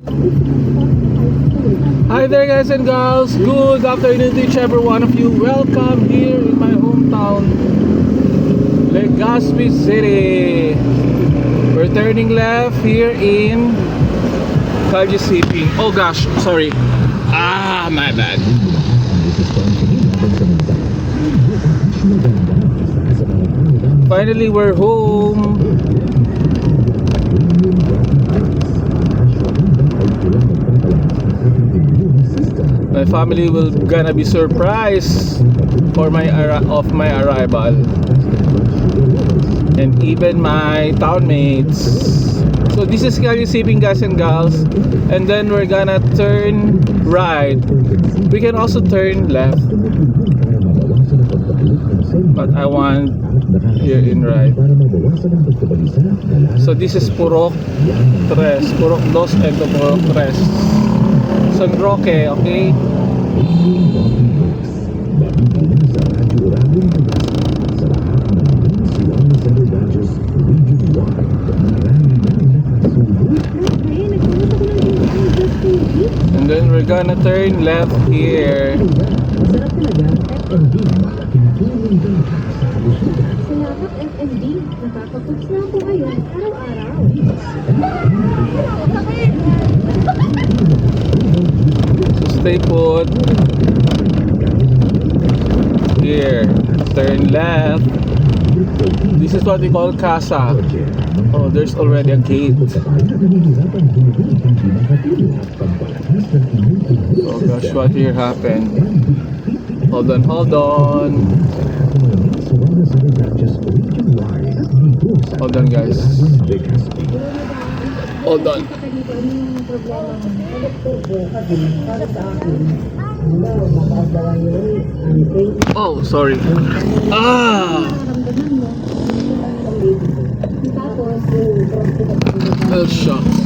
Hi there guys and gals, good afternoon to each every one of you. Welcome here in my hometown, Legazpi City. We're turning left here in Calle City. Oh gosh, sorry. My bad. Finally we're home. My family will gonna be surprised for my arrival, and even my townmates. So this is Calle City, guys and gals, and then we're gonna turn right. We can also turn left, but I want here in right. So this is Purok 3, Purok 2 and Purok 3, San Roque, okay? And then we're gonna turn left here. So stay put. Here, turn left. This is what we call Casa. Oh, there's already a gate. Oh gosh, what here happened? Hold on, hold on. Hold on, guys. Hold on. Oh, sorry. Well, shucks.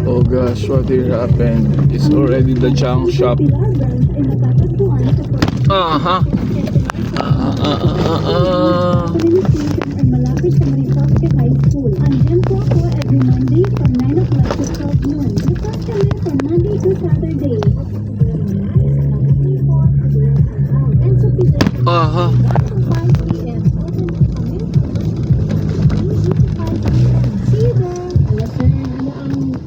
Oh gosh, what here happened? It's already the junk shop.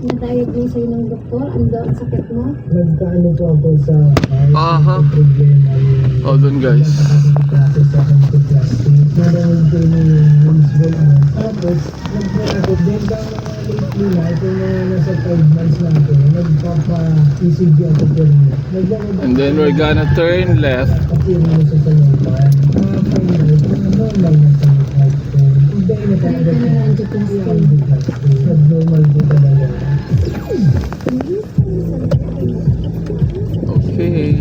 Na-diagnose sa'yo ng doktor? Ano daw ang sakit mo? Nagkaano po ako sa problema hold on, guys. Meron ko yung useful tapos nagpo-ako din daw lately na ito na nasa 5 months na ako nagpapa-ECG ako po niya. And then we're gonna turn left. Kasi rin sa salupan normal na sa heart ko hindi na talaga abnormal po talaga. Okay.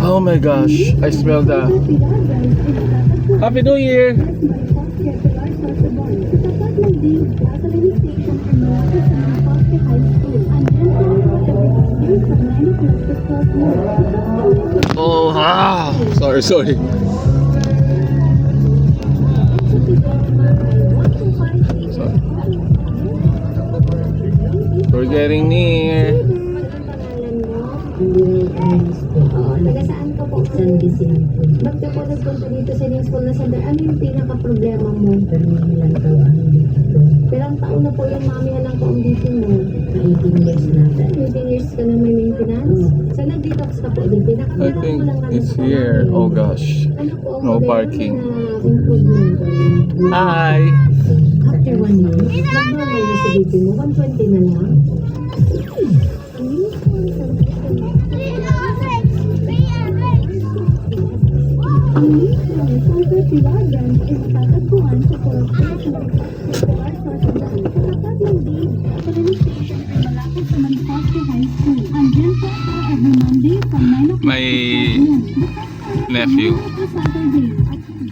Oh my gosh, I smell the Happy New Year. Oh, sorry. We're getting near. Taga saan ka po? San Vicente. Ba't ka po nagpunta dito sa New School na Center? Ano yung pinaka-problema mo? Ilang taon dito. Ilang taon na po yung mamihan ng paulitin mo? 18 years na. 18 years ka na may maintenance? So nag-detox ka po din. I think it's here. Oh gosh. Ano po ang No modelo parking. na improvement? Hi. After 1 year, nag-normal na si BP mo? 120 na lang? My nephew.